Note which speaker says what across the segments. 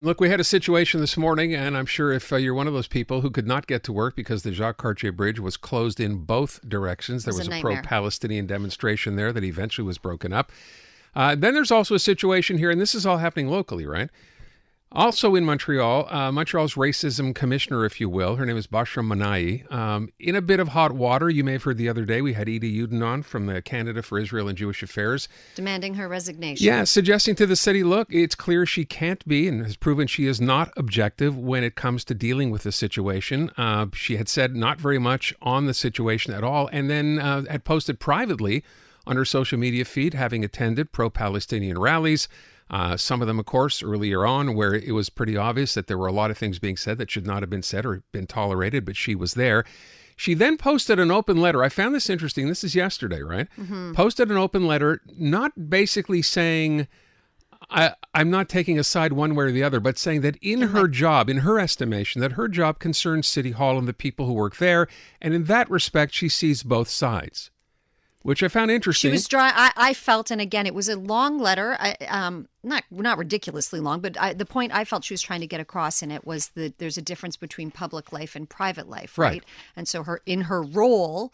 Speaker 1: Look, we had a situation this morning, and I'm sure if you're one of those people who could not get to work because the Jacques Cartier Bridge was closed in both directions, there was a pro-Palestinian demonstration there that eventually was broken up. Then there's also a situation here, and this is all happening locally, right? Also in Montreal, Montreal's racism commissioner, if you will, her name is Bashra Manahi, in a bit of hot water. You may have heard the other day we had Edie Uden on from the Canada for Israel and Jewish Affairs.
Speaker 2: Demanding her resignation.
Speaker 1: Yeah, suggesting to the city, look, it's clear she can't be and has proven she is not objective when it comes to dealing with the situation. She had said not very much on the situation at all, and then had posted privately on her social media feed having attended pro-Palestinian rallies. Some of them, of course, earlier on, where it was pretty obvious that there were a lot of things being said that should not have been said or been tolerated, but she was there. She then posted an open letter. I found this interesting. This is yesterday, right? Mm-hmm. Posted an open letter, not basically saying, I'm not taking a side one way or the other, but saying that in her job, in her estimation, that her job concerns City Hall and the people who work there. And in that respect, she sees both sides, which I found interesting.
Speaker 2: She was dry. I felt, and again, it was a long letter, not ridiculously long, but the point I felt she was trying to get across in it was that there's a difference between public life and private life, right? And so in her role,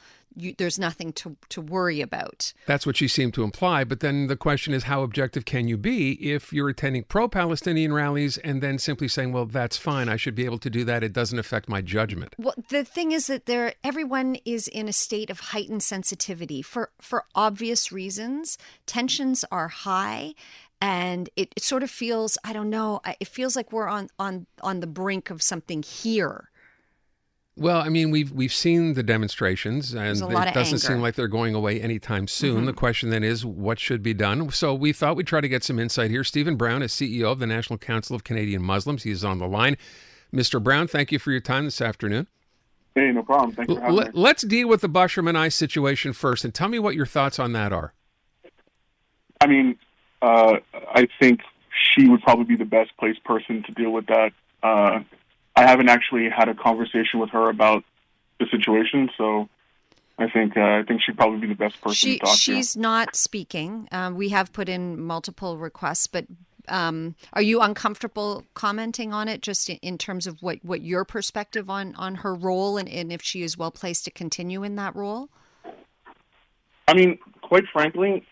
Speaker 2: there's nothing to worry about.
Speaker 1: That's what she seemed to imply. But then the question is, how objective can you be if you're attending pro-Palestinian rallies and then simply saying, well, that's fine, I should be able to do that, it doesn't affect my judgment?
Speaker 2: Well, the thing is that everyone is in a state of heightened sensitivity for obvious reasons. Tensions are high. And it sort of feels, I don't know, it feels like we're on the brink of something here.
Speaker 1: Well, I mean, we've seen the demonstrations, and it doesn't seem like they're going away anytime soon. Mm-hmm. The question then is, what should be done? So we thought we'd try to get some insight here. Stephen Brown is CEO of the National Council of Canadian Muslims. He is on the line. Mr. Brown, thank you for your time this afternoon.
Speaker 3: Hey, no problem. Thanks for having me.
Speaker 1: Let's deal with the Bashra Manahi situation first, and tell me what your thoughts on that are.
Speaker 3: I mean, I think she would probably be the best placed person to deal with that. I haven't actually had a conversation with her about the situation, so I think she'd probably be the best person to talk to.
Speaker 2: She's not speaking. We have put in multiple requests, but are you uncomfortable commenting on it, just in terms of what your perspective on her role and if she is well placed to continue in that role?
Speaker 3: I mean, quite frankly,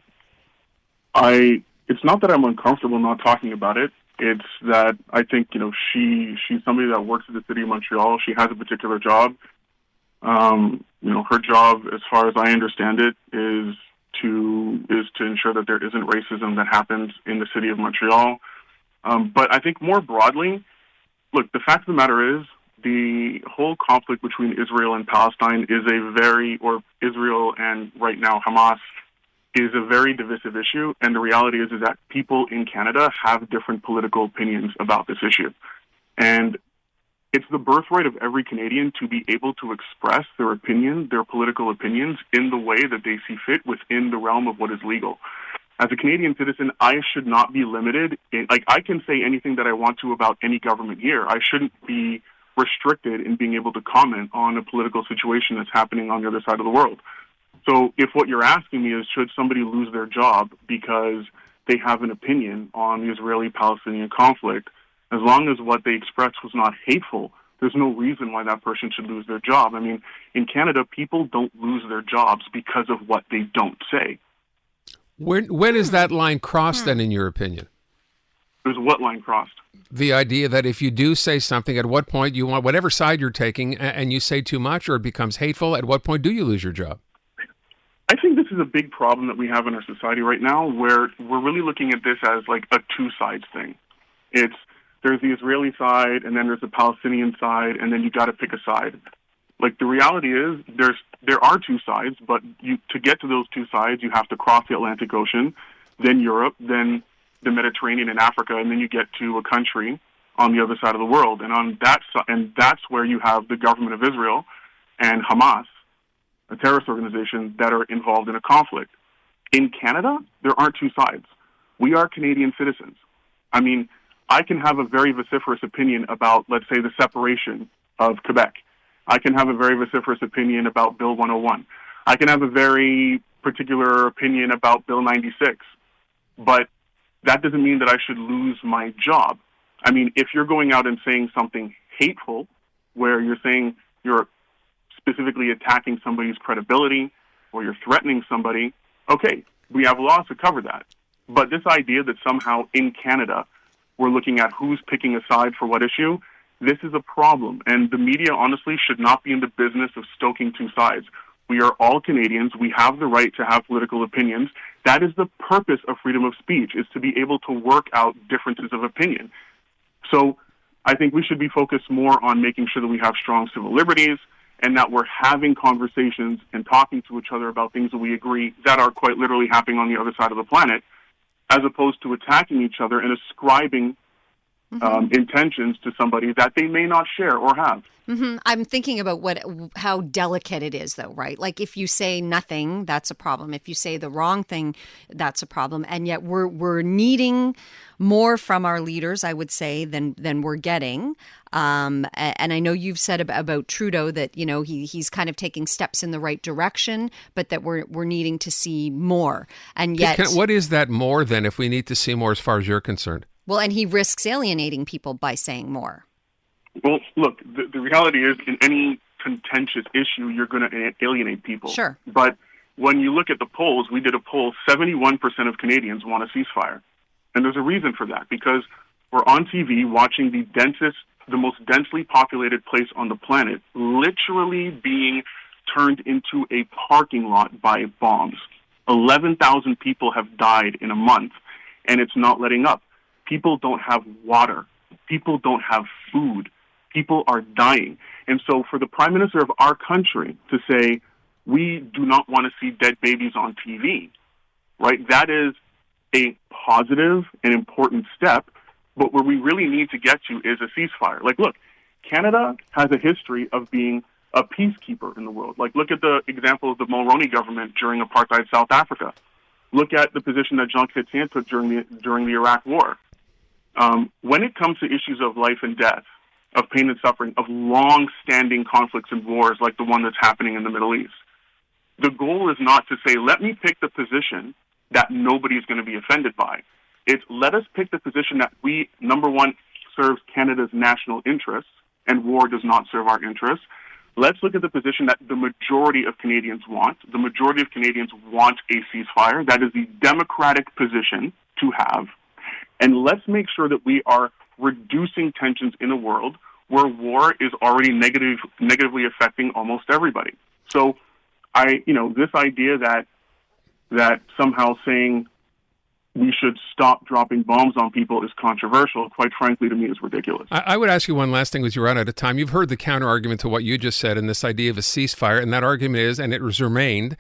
Speaker 3: it's not that I'm uncomfortable not talking about it. It's that I think, she's somebody that works at the City of Montreal. She has a particular job. Her job, as far as I understand it, is to ensure that there isn't racism that happens in the City of Montreal. But I think more broadly, look, the fact of the matter is the whole conflict between Israel and Palestine is Israel and right now Hamas is a very divisive issue, and the reality is that people in Canada have different political opinions about this issue. And it's the birthright of every Canadian to be able to express their opinion, their political opinions, in the way that they see fit within the realm of what is legal. As a Canadian citizen, I should not be limited. I can say anything that I want to about any government here. I shouldn't be restricted in being able to comment on a political situation that's happening on the other side of the world. So if what you're asking me is, should somebody lose their job because they have an opinion on the Israeli-Palestinian conflict, as long as what they expressed was not hateful, there's no reason why that person should lose their job. I mean, in Canada, people don't lose their jobs because of what they don't say.
Speaker 1: When is that line crossed, then, in your opinion?
Speaker 3: There's what line crossed?
Speaker 1: The idea that if you do say something, at what point you want, whatever side you're taking, and you say too much or it becomes hateful, at what point do you lose your job?
Speaker 3: I think this is a big problem that we have in our society right now, where we're really looking at this as like a two-sides thing. There's the Israeli side, and then there's the Palestinian side, and then you got to pick a side. Like, the reality is there are two sides, but to get to those two sides, you have to cross the Atlantic Ocean, then Europe, then the Mediterranean and Africa, and then you get to a country on the other side of the world. And that's where you have the government of Israel and Hamas, a terrorist organization, that are involved in a conflict. In Canada, there aren't two sides. We are Canadian citizens. I mean, I can have a very vociferous opinion about, let's say, the separation of Quebec. I can have a very vociferous opinion about Bill 101. I can have a very particular opinion about Bill 96. But that doesn't mean that I should lose my job. I mean, if you're going out and saying something hateful, where you're saying you're specifically attacking somebody's credibility or you're threatening somebody, okay, we have laws to cover that. But this idea that somehow in Canada we're looking at who's picking a side for what issue, this is a problem. And the media, honestly, should not be in the business of stoking two sides. We are all Canadians. We have the right to have political opinions. That is the purpose of freedom of speech, is to be able to work out differences of opinion. So I think we should be focused more on making sure that we have strong civil liberties and that we're having conversations and talking to each other about things that we agree that are quite literally happening on the other side of the planet, as opposed to attacking each other and ascribing intentions to somebody that they may not share or have.
Speaker 2: I'm thinking about how delicate it is, though, right? Like if you say nothing, that's a problem. If you say the wrong thing, that's a problem. And yet we're needing more from our leaders, I would say, than we're getting. And I know you've said about Trudeau that, you know, he's kind of taking steps in the right direction, but that we're needing to see more. And yet,
Speaker 1: what is that more then, if we need to see more as far as you're concerned?
Speaker 2: Well, and he risks alienating people by saying more.
Speaker 3: Well, look, the reality is in any contentious issue, you're going to alienate people.
Speaker 2: Sure.
Speaker 3: But when you look at the polls, we did a poll, 71% of Canadians want a ceasefire. And there's a reason for that, because we're on TV watching the most densely populated place on the planet literally being turned into a parking lot by bombs. 11,000 people have died in a month, and it's not letting up. People don't have water. People don't have food. People are dying. And so for the Prime Minister of our country to say, we do not want to see dead babies on TV, right, that is a positive and important step. But where we really need to get to is a ceasefire. Like, look, Canada has a history of being a peacekeeper in the world. Like, look at the example of the Mulroney government during apartheid South Africa. Look at the position that Jean Chrétien took during the Iraq War. When it comes to issues of life and death, of pain and suffering, of long-standing conflicts and wars like the one that's happening in the Middle East, the goal is not to say, let me pick the position that nobody's going to be offended by. It's let us pick the position that we, number one, serves Canada's national interests, and war does not serve our interests. Let's look at the position that the majority of Canadians want. The majority of Canadians want a ceasefire. That is the democratic position to have. And let's make sure that we are reducing tensions in a world where war is already negatively affecting almost everybody. So, this idea that somehow saying we should stop dropping bombs on people is controversial, quite frankly, to me, is ridiculous.
Speaker 1: I would ask you one last thing as you run out of time. You've heard the counter-argument to what you just said in this idea of a ceasefire, and that argument is, and it has remained,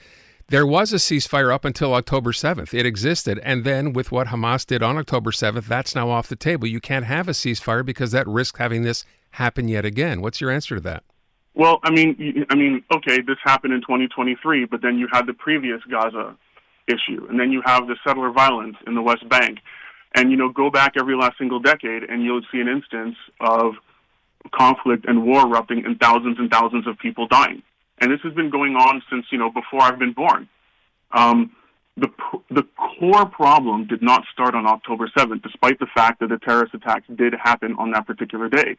Speaker 1: there was a ceasefire up until October 7th. It existed, and then with what Hamas did on October 7th, that's now off the table. You can't have a ceasefire because that risks having this happen yet again. What's your answer to that?
Speaker 3: Well, I mean, okay, this happened in 2023, but then you had the previous Gaza issue, and then you have the settler violence in the West Bank, and go back every last single decade, and you'll see an instance of conflict and war erupting and thousands of people dying. And this has been going on since before I've been born. The core problem did not start on October 7th, despite the fact that the terrorist attacks did happen on that particular day.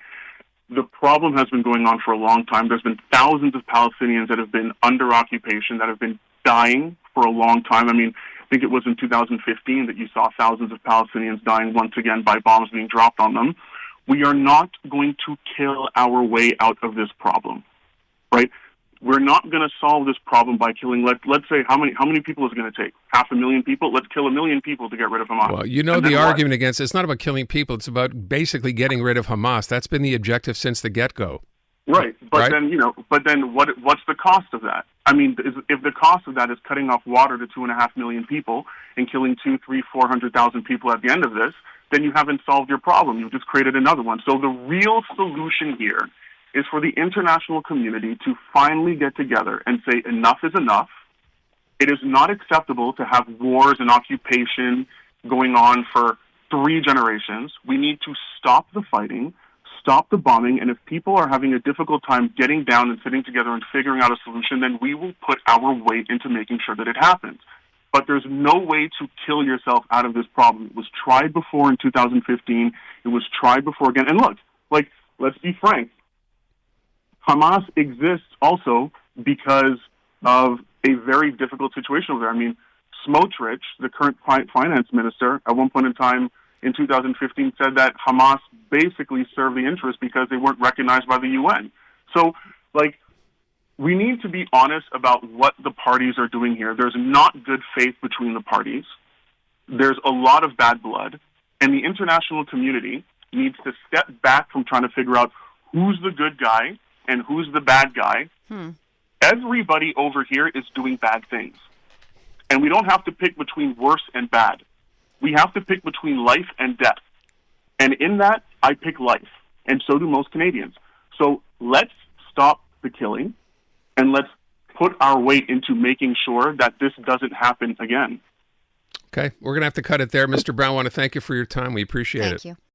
Speaker 3: The problem has been going on for a long time. There's been thousands of Palestinians that have been under occupation, that have been dying for a long time. I mean, I think it was in 2015 that you saw thousands of Palestinians dying once again by bombs being dropped on them. We are not going to kill our way out of this problem, right? We're not going to solve this problem by killing, let's say, how many people is it going to take? 500,000 people? Let's kill 1 million people to get rid of Hamas.
Speaker 1: Well, the argument against it's not about killing people. It's about basically getting rid of Hamas. That's been the objective since the get-go.
Speaker 3: Right, but then what's the cost of that? I mean, if the cost of that is cutting off water to 2.5 million people and killing 400,000 people at the end of this, then you haven't solved your problem. You've just created another one. So the real solution here is for the international community to finally get together and say enough is enough. It is not acceptable to have wars and occupation going on for 3 generations. We need to stop the fighting, stop the bombing, and if people are having a difficult time getting down and sitting together and figuring out a solution, then we will put our weight into making sure that it happens. But there's no way to kill yourself out of this problem. It was tried before in 2015. It was tried before again. And look, like, let's be frank. Hamas exists also because of a very difficult situation over there. I mean, Smotrich, the current finance minister, at one point in time in 2015 said that Hamas basically served the interest because they weren't recognized by the UN. So, like, we need to be honest about what the parties are doing here. There's not good faith between the parties. There's a lot of bad blood. And the international community needs to step back from trying to figure out who's the good guy and who's the bad guy. Everybody over here is doing bad things. And we don't have to pick between worse and bad. We have to pick between life and death. And in that, I pick life. And so do most Canadians. So let's stop the killing. And let's put our weight into making sure that this doesn't happen again.
Speaker 1: Okay, we're going to have to cut it there. Mr. Brown, I want to thank you for your time. We appreciate it.
Speaker 2: Thank you.